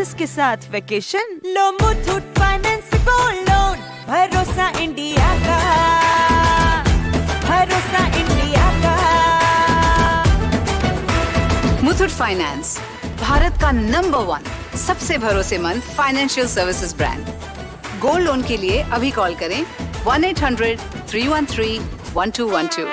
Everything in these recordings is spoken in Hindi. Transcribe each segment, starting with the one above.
सर्विसेज के साथ वेकेशन लो मुथूट फाइनेंस गोल्ड लोन। भरोसा इंडिया का, भरोसा इंडिया का। मुथूट फाइनेंस, भारत का नंबर 1 सबसे भरोसेमंद financial services brand. Gold loan के लिए अभी कॉल करें 1-800-313-1212।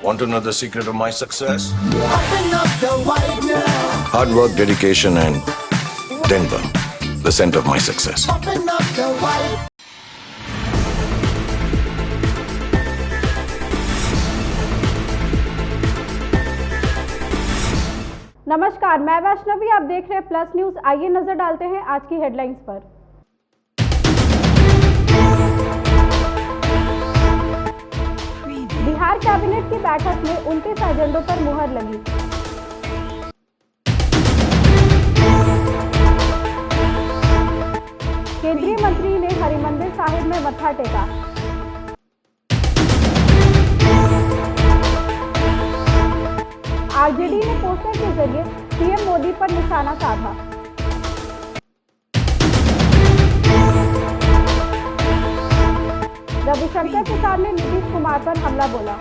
Want to know the secret of my success? Open up the white now. Hard work, dedication, and Denver, the center of my success. Open up the white. नमस्कार, मैं वैष्णवी, आप देख रहे हैं प्लस न्यूज। आइए नजर डालते हैं आज की हेडलाइंस पर। बिहार कैबिनेट की बैठक में 29 एजेंडों पर मुहर लगी। केंद्रीय मंत्री ने हरिमंदिर साहिब में मत्था टेका। आरजेडी ने पोस्टर के जरिए पीएम मोदी पर निशाना साधा। रविशंकर प्रसाद ने नीतीश कुमार पर हमला बोला।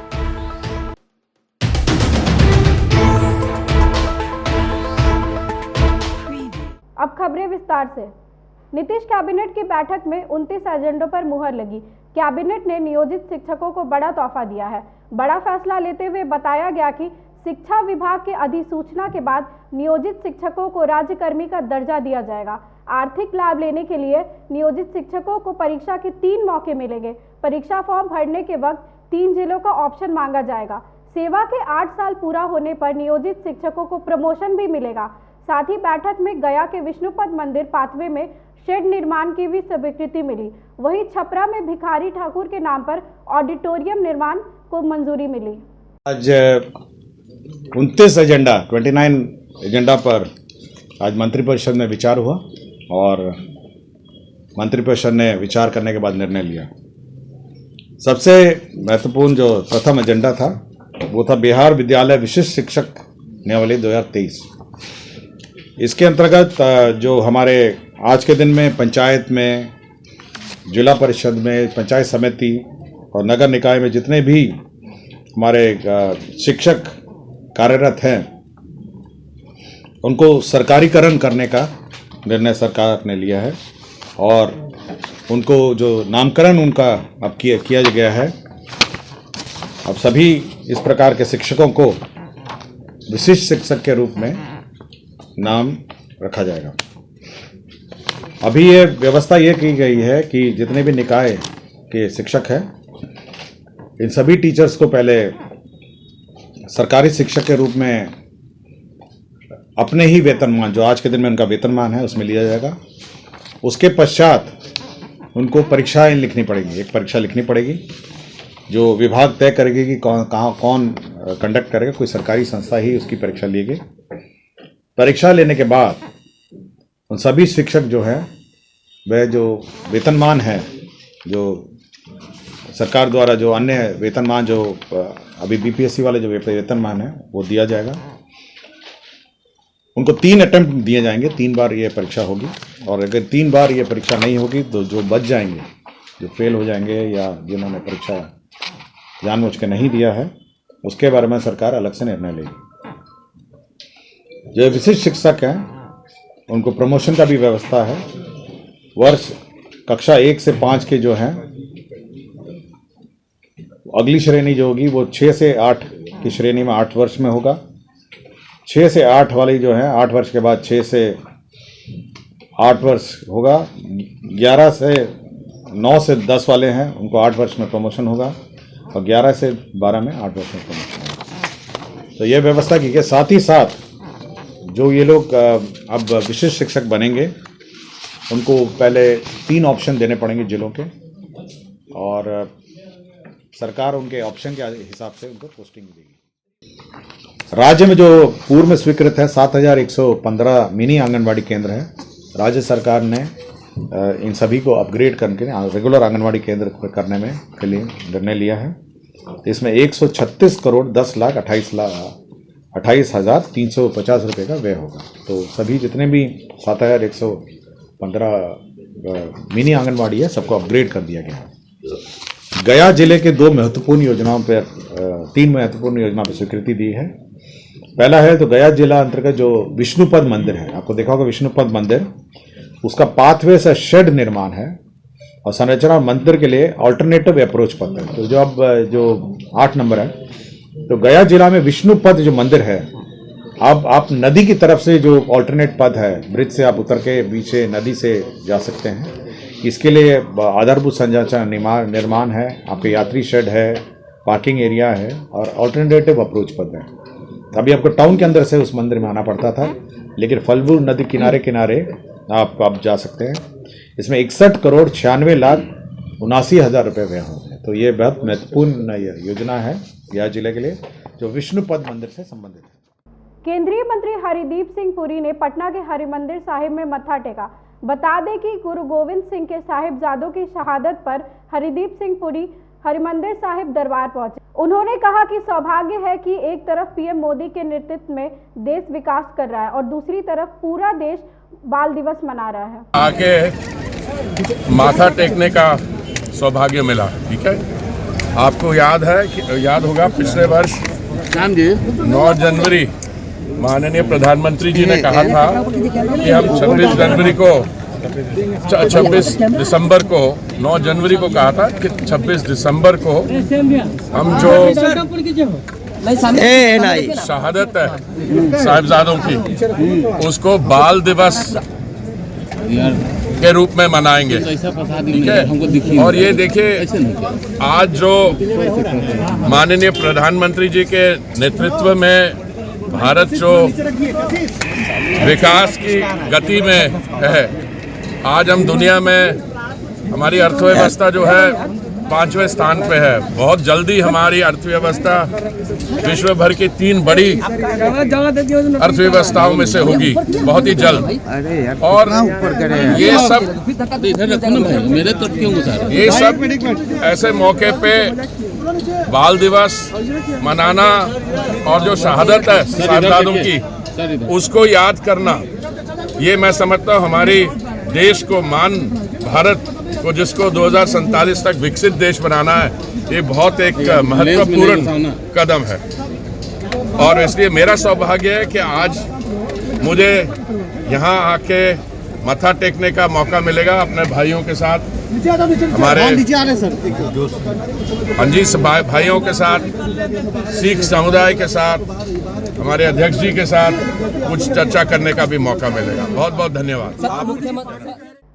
अब खबरें विस्तार से। नीतीश कैबिनेट की बैठक में 29 एजेंडों पर मुहर लगी। कैबिनेट ने नियोजित शिक्षकों को बड़ा तोहफा दिया है। बड़ा फैसला लेते हुए बताया गया कि शिक्षा विभाग के अधिसूचना के बाद नियोजित शिक्षकों को राज्यकर्मी का दर्जा दिया जाएगा। आर्थिक लाभ लेने के लिए नियोजित शिक्षकों को परीक्षा के 3 मौके मिलेंगे। परीक्षा फॉर्म भरने के वक्त 3 जिलों का ऑप्शन मांगा जाएगा। सेवा के 8 साल पूरा होने पर नियोजित शिक्षकों को प्रमोशन भी मिलेगा। साथ ही बैठक में गया के विष्णुपद मंदिर पाथवे में शेड निर्माण की भी स्वीकृति मिली। वहीं छपरा में भिखारी ठाकुर के नाम पर ऑडिटोरियम निर्माण को मंजूरी मिली। आज 29 एजेंडा पर आज मंत्रिपरिषद में विचार हुआ और मंत्रिपरिषद ने विचार करने के बाद निर्णय लिया। सबसे महत्वपूर्ण जो प्रथम एजेंडा था वो था बिहार विद्यालय विशिष्ट शिक्षक नियमावली 2023। इसके अंतर्गत जो हमारे आज के दिन में पंचायत में, जिला परिषद में, पंचायत समिति और नगर निकाय में जितने भी हमारे शिक्षक कार्यरत हैं उनको सरकारीकरण करने का निर्णय सरकार ने लिया है और उनको जो नामकरण उनका अब किया गया है। अब सभी इस प्रकार के शिक्षकों को विशिष्ट शिक्षक के रूप में नाम रखा जाएगा। अभी ये व्यवस्था ये की गई है कि जितने भी निकाय के शिक्षक हैं इन सभी टीचर्स को पहले सरकारी शिक्षक के रूप में अपने ही वेतनमान, जो आज के दिन में उनका वेतनमान है, उसमें लिया जाएगा। उसके पश्चात उनको परीक्षाएं लिखनी पड़ेगी। एक परीक्षा लिखनी पड़ेगी जो विभाग तय करेगी कि कौन कंडक्ट करेगा। कोई सरकारी संस्था ही उसकी परीक्षा लेगी। परीक्षा लेने के बाद उन सभी शिक्षक जो है वह जो वेतनमान है, जो सरकार द्वारा जो अन्य वेतनमान जो अभी बीपीएससी वाले जो वेतनमान है वो दिया जाएगा। उनको 3 अटेम्प्ट दिए जाएंगे, 3 बार ये परीक्षा होगी। और अगर 3 बार ये परीक्षा नहीं होगी तो जो बच जाएंगे, जो फेल हो जाएंगे या जिन्होंने परीक्षा जानबूझ के नहीं दिया है, उसके बारे में सरकार अलग से निर्णय लेगी। जो विशिष्ट शिक्षक हैं उनको प्रमोशन का भी व्यवस्था है। वर्ष कक्षा 1 से 5 के जो हैं, अगली श्रेणी जो होगी वो 6 से 8 की श्रेणी में 8 वर्ष में होगा। 6 से 8 वाली जो है 8 वर्ष के बाद 6 से 8 वर्ष होगा। 11 से 9 से 10 वाले हैं उनको 8 वर्ष में प्रमोशन होगा और 11 से 12 में 8 वर्ष में प्रमोशन होगा। तो ये व्यवस्था की गई। साथ ही साथ जो ये लोग अब विशिष्ट शिक्षक बनेंगे उनको पहले 3 ऑप्शन देने पड़ेंगे जिलों के और सरकार उनके ऑप्शन के हिसाब से उनको पोस्टिंग देगी। राज्य में जो पूर्व में स्वीकृत है 7,115 मिनी आंगनवाड़ी केंद्र है, राज्य सरकार ने इन सभी को अपग्रेड करके रेगुलर आंगनवाड़ी केंद्र करने में के लिए निर्णय लिया है। इसमें 136 करोड़ 10,28,350 रुपये का व्यय होगा। तो सभी जितने भी 7,115 मिनी आंगनवाड़ी है सबको अपग्रेड कर दिया गया है। गया जिले के तीन महत्वपूर्ण योजनाओं पर स्वीकृति दी है। पहला है तो गया जिला अंतर्गत जो विष्णुपद मंदिर है, आपको देखा होगा विष्णुपद मंदिर, उसका पाथवे से शेड निर्माण है और संरचना मंदिर के लिए ऑल्टरनेटिव अप्रोच पथ है। तो जो 8 नंबर है, तो गया जिला में विष्णुपद जो मंदिर है, अब आप नदी की तरफ से जो ऑल्टरनेट पद है, ब्रिज से आप उतर के बीच से नदी से जा सकते हैं। इसके लिए आधारभूत संरचना निर्माण है, आपके यात्री शेड है, पार्किंग एरिया है और ऑल्टरनेटिव अप्रोच पद है। अभी आपको टाउन के अंदर से उस मंदिर में आना पड़ता था, लेकिन फल्गु नदी किनारे किनारे आप जा सकते हैं। इसमें 61 करोड़ 96,79,000 रुपये व्यय होंगे। तो ये बहुत महत्वपूर्ण योजना है गया जिले के लिए, जो विष्णुपद मंदिर से संबंधित है। केंद्रीय मंत्री हरदीप सिंह पुरी ने पटना के हरिमंदिर साहिब में मत्था टेका। बता दें कि गुरु गोविंद सिंह के साहिबजादों की शहादत पर हरदीप सिंह पुरी हरिमंदिर साहिब दरबार पहुंचे। उन्होंने कहा कि सौभाग्य है कि एक तरफ पीएम मोदी के नेतृत्व में देश विकास कर रहा है और दूसरी तरफ पूरा देश बाल दिवस मना रहा है। आके माथा टेकने का सौभाग्य मिला। ठीक है, आपको याद होगा पिछले वर्ष 9 जनवरी माननीय प्रधानमंत्री जी ने कहा था कि हम 26 दिसंबर को 9 जनवरी को कहा था कि 26 दिसंबर को हम जो शहादत है साहिबजादों की, उसको बाल दिवस के रूप में मनाएंगे। ठीक है, और ये देखिए आज जो माननीय प्रधानमंत्री जी के नेतृत्व में भारत जो विकास की गति में है, आज हम दुनिया में हमारी अर्थव्यवस्था जो है 5वें स्थान पे है। बहुत जल्दी हमारी अर्थव्यवस्था विश्व भर की 3 बड़ी अर्थव्यवस्थाओं में से होगी, बहुत ही जल्द। और ये सब ऐसे मौके पे बाल दिवस मनाना और जो शहादत है साहिबजादों की, उसको याद करना, ये मैं समझता हूँ हमारी देश को भारत को जिसको 2047 तक विकसित देश बनाना है, ये बहुत एक महत्वपूर्ण कदम है। और इसलिए मेरा सौभाग्य है कि आज मुझे यहाँ आके मत्था टेकने का मौका मिलेगा अपने भाइयों के साथ, हमारे भाइयों के साथ, सिख समुदाय के साथ, हमारे अध्यक्ष जी के साथ कुछ चर्चा करने का भी मौका मिलेगा। बहुत बहुत धन्यवाद।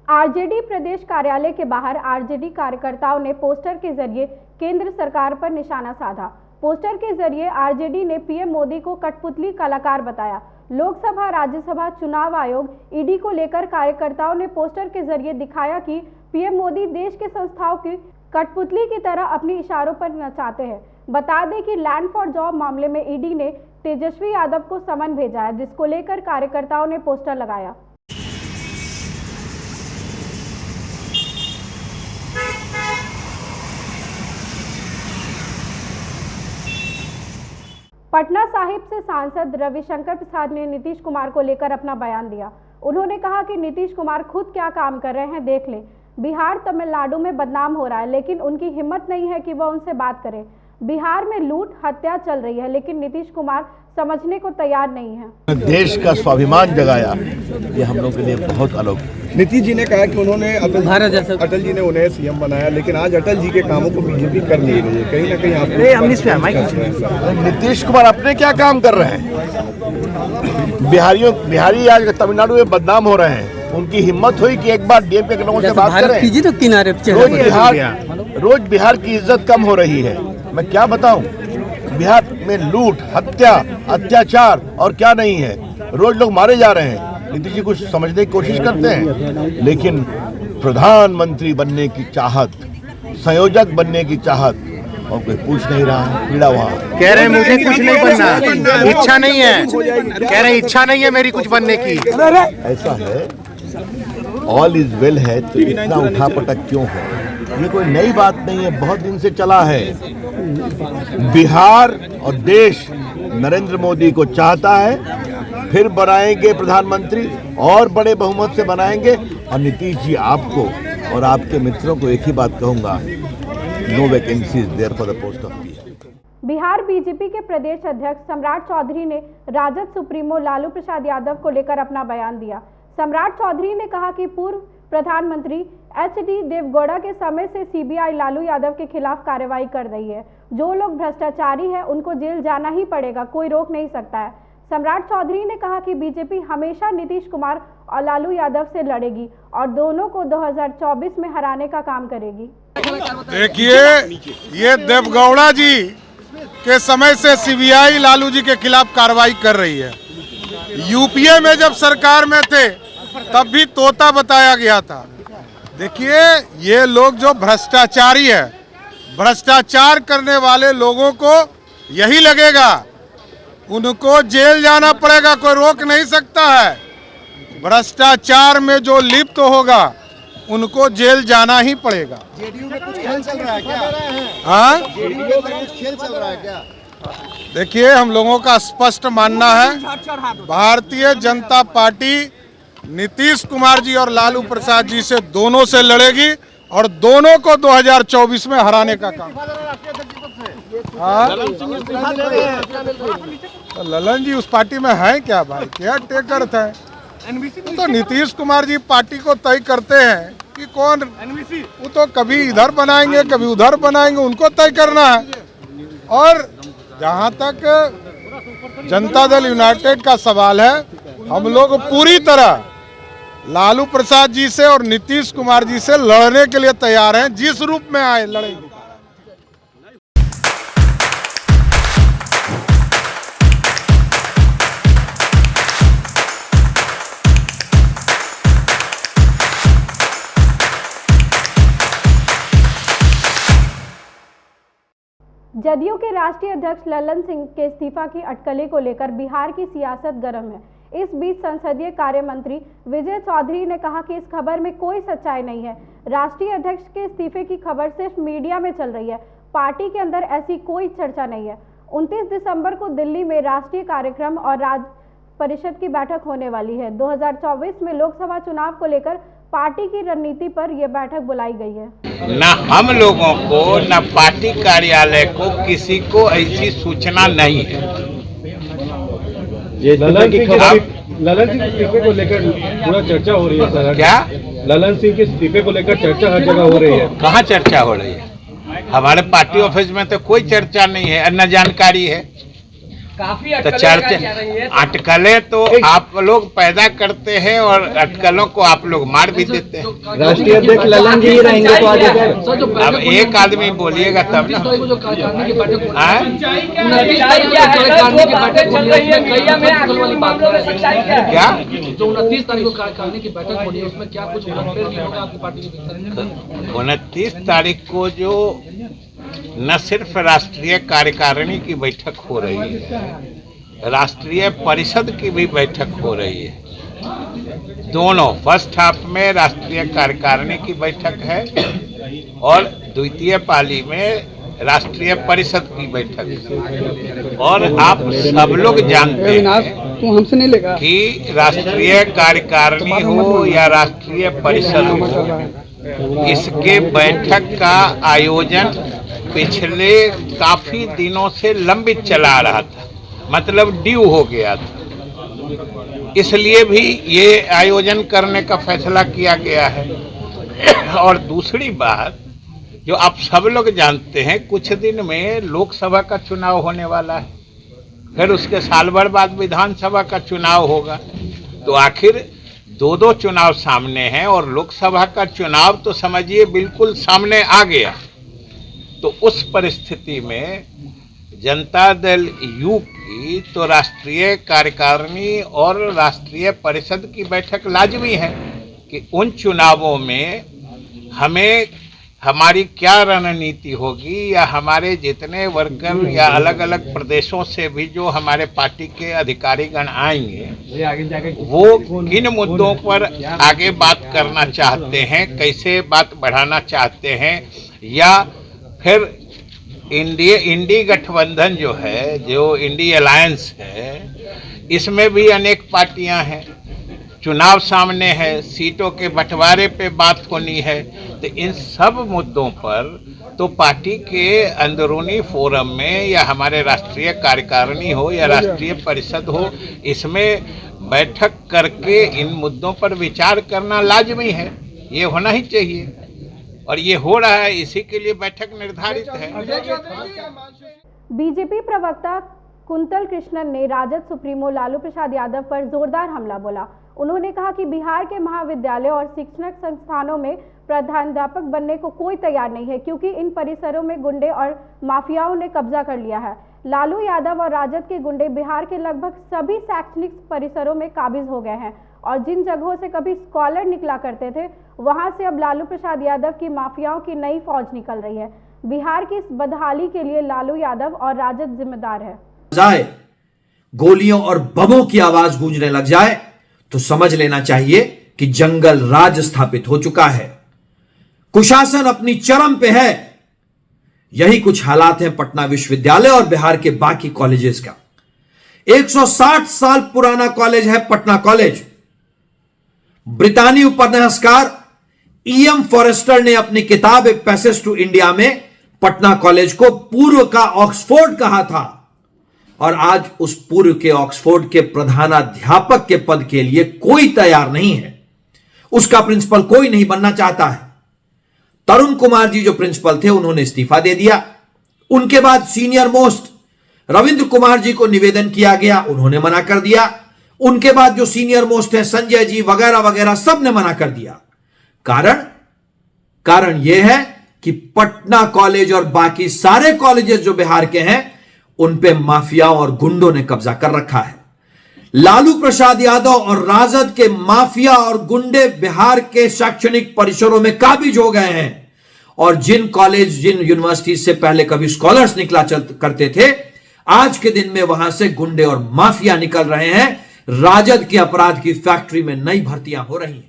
आरजेडी प्रदेश कार्यालय के बाहर आरजेडी कार्यकर्ताओं ने पोस्टर के जरिए केंद्र सरकार पर निशाना साधा। पोस्टर के जरिए आरजेडी ने पीएम मोदी को कठपुतली कलाकार बताया। लोकसभा राज्यसभा चुनाव आयोग ईडी को लेकर कार्यकर्ताओं ने पोस्टर के जरिए दिखाया कि पीएम मोदी देश के संस्थाओं की कठपुतली की तरह अपने इशारों पर नचाते हैं। बता दें कि लैंड फॉर जॉब मामले में ईडी ने तेजस्वी यादव को समन भेजा है, जिसको लेकर कार्यकर्ताओं ने पोस्टर लगाया। पटना साहिब से सांसद रविशंकर प्रसाद ने नीतीश कुमार को लेकर अपना बयान दिया। उन्होंने कहा कि नीतीश कुमार खुद क्या काम कर रहे हैं देख लें। बिहार तमिलनाडु में बदनाम हो रहा है, लेकिन उनकी हिम्मत नहीं है कि वह उनसे बात करें। बिहार में लूट हत्या चल रही है, लेकिन नीतीश कुमार समझने को तैयार नहीं है। देश का स्वाभिमान जगाया, ये हम लोग के लिए बहुत अलग। नीतीश जी ने कहा कि उन्होंने अटल जी ने उन्हें सीएम बनाया, लेकिन आज अटल जी के कामों को बीजेपी कर नहीं रही है। कहीं ना कहीं आप नीतीश कुमार अपने क्या काम कर रहे हैं? बिहारी आज तमिलनाडु में बदनाम हो रहे हैं। उनकी हिम्मत हुई कि एक बार डीएमके के लोगों से बात करें। तो किनारे रोज बिहार की इज्जत कम हो रही है। मैं क्या बताऊं, बिहार में लूट, हत्या, अत्याचार और क्या नहीं है। रोज लोग मारे जा रहे हैं। नीतीश जी कुछ समझने की कोशिश करते हैं, लेकिन प्रधानमंत्री बनने की चाहत, संयोजक बनने की चाहत और कोई पूछ नहीं रहा है, पीड़ा वहाँ। कह रहे हैं मुझे कुछ नहीं बनना, इच्छा नहीं है, कह रहे हैं इच्छा नहीं है मेरी कुछ बनने की। ऐसा है, ऑल इज वेल है तो इतना उठापटक क्यों है? ये कोई नई बात नहीं है, बहुत दिन से चला है। बिहार और देश नरेंद्र मोदी को चाहता है, फिर बनाएंगे प्रधानमंत्री और बड़े बहुमत से बनाएंगे। और नीतीश जी, आपको और आपके मित्रों को एक ही बात कहूंगा, no vacancies there for the post of PM. Bihar BJP के प्रदेश अध्यक्ष सम्राट चौधरी ने राजद सुप्रीमो लालू प्रसाद यादव को लेकर अपना बयान दिया। सम्राट चौधरी ने कहा कि पूर्व प्रधानमंत्री एच.डी. देवगौड़ा के समय से सीबीआई लालू यादव के खिलाफ कार्रवाई कर रही है। जो लोग भ्रष्टाचारी हैं उनको जेल जाना ही पड़ेगा, कोई रोक नहीं सकता है। सम्राट चौधरी ने कहा कि बीजेपी हमेशा नीतीश कुमार और लालू यादव से लड़ेगी और दोनों को 2024 में हराने का काम करेगी। देखिए, ये देवगौड़ा जी के समय से सीबीआई लालू जी के खिलाफ कार्रवाई कर रही है। यूपीए में जब सरकार में थे तब भी तोता बताया गया था। देखिए, ये लोग जो भ्रष्टाचारी है, भ्रष्टाचार करने वाले लोगों को यही लगेगा, उनको जेल जाना पड़ेगा, कोई रोक नहीं सकता है। भ्रष्टाचार में जो लिप्त होगा उनको जेल जाना ही पड़ेगा। जेडीयू में कुछ खेल चल रहा है क्या? हाँ, जेडीयू में कुछ खेल चल रहा है क्या? देखिए, हम लोगों का स्पष्ट मानना है, भारतीय जनता पार्टी नीतीश कुमार जी और लालू प्रसाद जी से दोनों से लड़ेगी और दोनों को 2024 में हराने का काम। तो ललन जी उस पार्टी में है क्या भाई? क्या टेकर थे? तो नीतीश कुमार जी पार्टी को तय करते हैं कि कौन, वो तो कभी इधर बनाएंगे कभी उधर बनाएंगे, उनको तय करना है। और जहां तक जनता दल यूनाइटेड का सवाल है, हम लोग पूरी तरह लालू प्रसाद जी से और नीतीश कुमार जी से लड़ने के लिए तैयार हैं, जिस रूप में आए लड़ेंगे। जदयू के राष्ट्रीय अध्यक्ष ललन सिंह के इस्तीफा की अटकलें को लेकर बिहार की सियासत गर्म है। इस बीच संसदीय कार्य मंत्री विजय चौधरी ने कहा कि इस खबर में कोई सच्चाई नहीं है। राष्ट्रीय अध्यक्ष के इस्तीफे की खबर सिर्फ मीडिया में चल रही है, पार्टी के अंदर ऐसी कोई चर्चा नहीं है। 29 दिसंबर को दिल्ली में राष्ट्रीय कार्यक्रम और राज्य परिषद की बैठक होने वाली है। 2024 में लोकसभा चुनाव को लेकर पार्टी की रणनीति पर यह बैठक बुलाई गई है। न हम लोगों को न पार्टी कार्यालय को किसी को ऐसी सूचना नहीं है। ललन सिंह के इस्तीफे को लेकर पूरा चर्चा हो रही है सर। क्या? ललन सिंह के इस्तीफे को लेकर चर्चा हर जगह हो रही है। कहाँ चर्चा हो रही है? हमारे पार्टी ऑफिस में तो कोई चर्चा नहीं है, न जानकारी है। काफी तो चर्चा अटकलें तो आप लोग पैदा करते हैं और अटकलों को आप लोग मार भी देते हैं। राष्ट्रीय अध्यक्ष ललन जी रहेंगे तो आगे अब एक आदमी बोलिएगा तब ना। क्या? जो 29 तारीख को कार्यकारिणी की बैठक होनी है, उसमें क्या कुछ आपकी पार्टी के? 29 तारीख को जो न सिर्फ राष्ट्रीय कार्यकारिणी की बैठक हो रही है, राष्ट्रीय परिषद की भी बैठक हो रही है। दोनों, फर्स्ट हाफ में राष्ट्रीय कार्यकारिणी की बैठक है और द्वितीय पाली में राष्ट्रीय परिषद की बैठक है। और आप सब लोग जानते हैं कि राष्ट्रीय कार्यकारिणी हो या राष्ट्रीय परिषद हो, इसके बैठक का आयोजन पिछले काफी दिनों से लंबित चला रहा था, मतलब ड्यू हो गया था। इसलिए भी ये आयोजन करने का फैसला किया गया है। और दूसरी बात जो आप सब लोग जानते हैं, कुछ दिन में लोकसभा का चुनाव होने वाला है, फिर उसके साल भर बाद विधानसभा का चुनाव होगा। तो आखिर दो चुनाव सामने हैं और लोकसभा का चुनाव तो समझिए बिल्कुल सामने आ गया। तो उस परिस्थिति में जनता दल यू की तो राष्ट्रीय कार्यकारिणी और राष्ट्रीय परिषद की बैठक लाजमी है कि उन चुनावों में हमें हमारी क्या रणनीति होगी, या हमारे जितने वर्कर या अलग अलग प्रदेशों से भी जो हमारे पार्टी के अधिकारीगण आएंगे वो किन मुद्दों पर आगे बात करना चाहते हैं, कैसे बात बढ़ाना चाहते हैं, या फिर इंडी गठबंधन जो है, जो इंडी अलायंस है, इसमें भी अनेक पार्टियां हैं, चुनाव सामने है, सीटों के बंटवारे पे बात होनी है। तो इन सब मुद्दों पर तो पार्टी के अंदरूनी फोरम में या हमारे राष्ट्रीय कार्यकारिणी हो या राष्ट्रीय परिषद हो, इसमें बैठक करके इन मुद्दों पर विचार करना लाजमी है, ये होना ही चाहिए और ये हो रहा है, इसी के लिए बैठक निर्धारित है। बीजेपी प्रवक्ता कुंतल कृष्णन ने राजद सुप्रीमो लालू प्रसाद यादव पर जोरदार हमला बोला। उन्होंने कहा कि बिहार के महाविद्यालय और शिक्षण संस्थानों में प्रधानाध्यापक बनने को कोई तैयार नहीं है, क्योंकि इन परिसरों में गुंडे और माफियाओं ने कब्जा कर लिया है। लालू यादव और राजद के गुंडे बिहार के लगभग सभी शैक्षणिक परिसरों में काबिज हो गए हैं और जिन जगहों से कभी स्कॉलर निकला करते थे, वहां से अब लालू प्रसाद यादव की माफियाओं की नई फौज निकल रही है। बिहार की इस बदहाली के लिए लालू यादव और राजद जिम्मेदार है। जाए गोलियों और बमों की आवाज गूंजने लग जाए तो समझ लेना चाहिए कि जंगल राज स्थापित हो चुका है, कुशासन अपनी चरम पे है। यही कुछ हालात हैं पटना विश्वविद्यालय और बिहार के बाकी कॉलेजेस का। 160 साल पुराना कॉलेज है पटना कॉलेज। ब्रितानी उपन्यासकार E.M. फॉरेस्टर ने अपनी किताब ए पैसेज टू इंडिया में पटना कॉलेज को पूर्व का ऑक्सफोर्ड कहा था और आज उस पूर्व के ऑक्सफोर्ड के प्रधानाध्यापक के पद के लिए कोई तैयार नहीं है। उसका प्रिंसिपल कोई नहीं बनना चाहता है। तरुण कुमार जी जो प्रिंसिपल थे उन्होंने इस्तीफा दे दिया। उनके बाद सीनियर मोस्ट रविंद्र कुमार जी को निवेदन किया गया, उन्होंने मना कर दिया। उनके बाद जो सीनियर मोस्ट हैं संजय जी वगैरह वगैरह सब ने मना कर दिया। कारण यह है कि पटना कॉलेज और बाकी सारे कॉलेजेस जो बिहार के हैं उन पे माफियाओं और गुंडों ने कब्जा कर रखा है। लालू प्रसाद यादव और राजद के माफिया और गुंडे बिहार के शैक्षणिक परिसरों में काबिज हो गए हैं और जिन कॉलेज जिन यूनिवर्सिटी से पहले कभी स्कॉलर्स निकला करते थे, आज के दिन में वहां से गुंडे और माफिया निकल रहे हैं। राजद के अपराध की फैक्ट्री में नई भर्तियां हो रही हैं।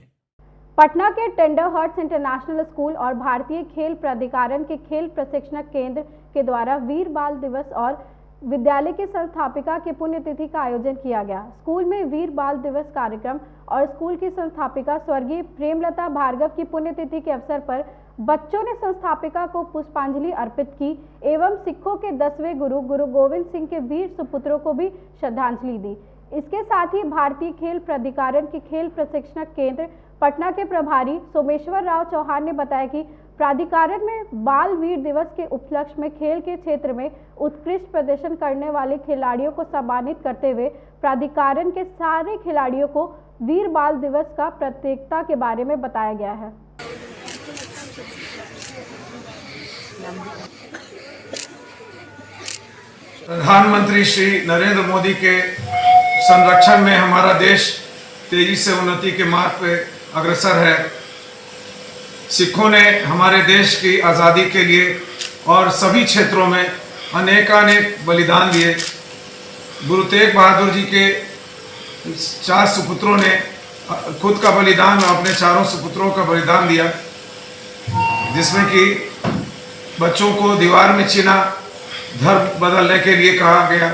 पटना के टेंडर हर्ट्स इंटरनेशनल स्कूल और भारतीय खेल प्राधिकरण के खेल प्रशिक्षण केंद्र के द्वारा वीर बाल दिवस और विद्यालय की संस्थापिका की पुण्यतिथि का आयोजन किया गया। स्कूल में वीर बाल दिवस कार्यक्रम और स्कूल की संस्थापिका स्वर्गीय प्रेमलता भार्गव की पुण्यतिथि के अवसर पर बच्चों ने संस्थापिका को पुष्पांजलि अर्पित की एवं सिखों के 10वें गुरु गुरु गोविंद सिंह के वीर सुपुत्रों को भी श्रद्धांजलि दी। इसके साथ ही भारतीय खेल प्राधिकरण के खेल प्रशिक्षण केंद्र पटना के प्रभारी सोमेश्वर राव चौहान ने बताया कि प्राधिकरण में बाल वीर दिवस के उपलक्ष्य में खेल के क्षेत्र में उत्कृष्ट प्रदर्शन करने वाले खिलाड़ियों को सम्मानित करते हुए प्राधिकरण के सारे खिलाड़ियों को वीर बाल दिवस का प्रत्येकता के बारे में बताया गया है। प्रधानमंत्री श्री नरेंद्र मोदी के संरक्षण में हमारा देश तेजी से उन्नति के मार्ग पे अग्रसर है। सिखों ने हमारे देश की आज़ादी के लिए और सभी क्षेत्रों में अनेकानेक बलिदान दिए। गुरु तेग बहादुर जी के 4 सुपुत्रों ने खुद का बलिदान और अपने 4 सुपुत्रों का बलिदान दिया, जिसमें कि बच्चों को दीवार में चीना धर्म बदलने के लिए कहा गया,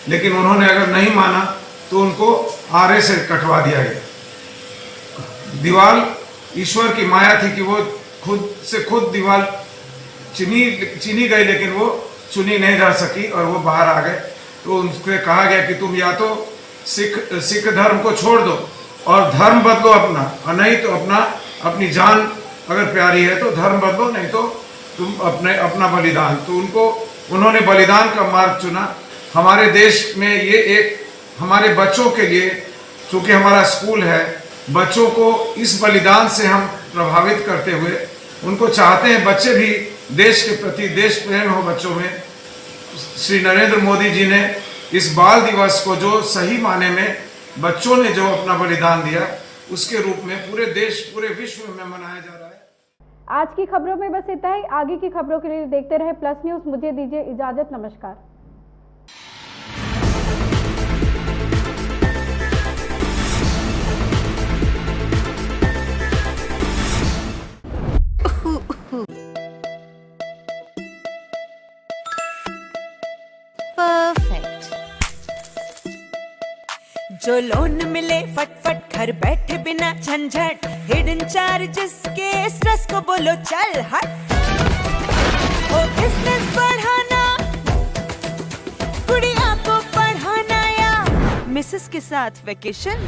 लेकिन उन्होंने अगर नहीं माना तो उनको आरे से कटवा दिया गया। दीवार ईश्वर की माया थी कि वो खुद दीवार चीनी गई, लेकिन वो चुनी नहीं जा सकी और वो बाहर आ गए। तो उनसे कहा गया कि तुम या तो सिख धर्म को छोड़ दो और धर्म बदलो अपना, और नहीं तो अपनी जान अगर प्यारी है तो धर्म बदलो, नहीं तो तुम अपना बलिदान। तो उन्होंने बलिदान का मार्ग चुना। हमारे देश में ये एक हमारे बच्चों के लिए, चूँकि हमारा स्कूल है, बच्चों को इस बलिदान से हम प्रभावित करते हुए उनको चाहते हैं बच्चे भी देश के प्रति देश प्रेम हो बच्चों में। श्री नरेंद्र मोदी जी ने इस बाल दिवस को जो सही माने में बच्चों ने जो अपना बलिदान दिया, उसके रूप में पूरे देश पूरे विश्व में मनाया जा रहा है। आज की खबरों में बस इतना ही। आगे की खबरों के लिए देखते रहे प्लस न्यूज। मुझे दीजिए इजाजत, नमस्कार। परफेक्ट। जो लोन मिले फटफट, घर बैठे बिना झंझट, हिडन चार्जेस के स्ट्रेस को बोलो चल हट। ओ बिजनेस बढ़ाना, गुड़िया को पढ़ाना या मिसेस के साथ वेकेशन,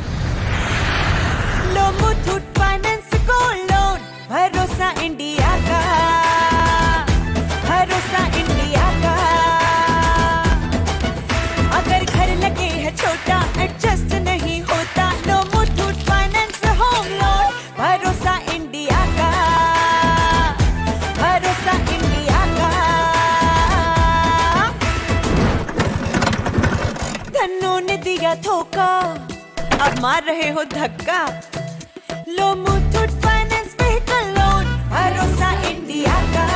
लो मुथूट फाइनेंस गोल्ड लोन, भरोसा इंडिया का, भरोसा इंडिया का। अगर घर लगे है छोटा, एडजस्ट नहीं होता, लो मुथूट फाइनेंस होम लोन, भरोसा इंडिया का, भरोसा इंडिया का। धन्नो ने दिया धोखा, अब मार रहे हो धक्का, लो मुथूट फाइनेंस व्हीकल लोन, भरोसा इंडिया का,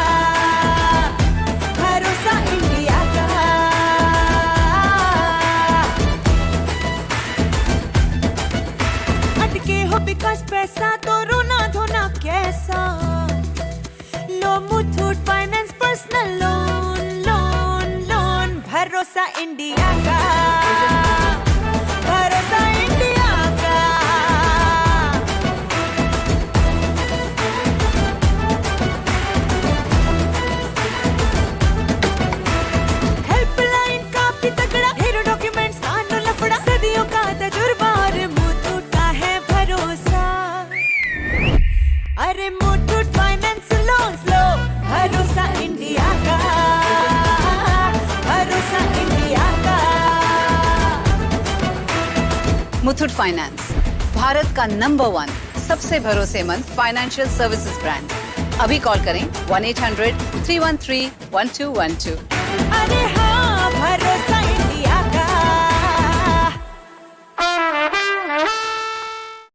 भरोसा इंडिया का। अटके हो बिकॉज पैसा तो रोना धोना कैसा, लो Muthoot finance personal loan, loan loan, भरोसा इंडिया का, भरोसा इंडिया का। हेल्पलाइन काफी तगड़ा, ढेरों डॉक्यूमेंट्स कानून लफड़ा, सदियों का तजुर्बा और मुथूट का है भरोसा। अरे मुथूट फाइनेंस लोन्स लो, भरोसा इंडिया का, भरोसा इंडिया का। मुथूट फाइनेंस, भारत का नंबर 1 सबसे भरोसेमंद फाइनेंशियल सर्विसेज ब्रांड। अभी कॉल करें 1-800-313-1212। अरे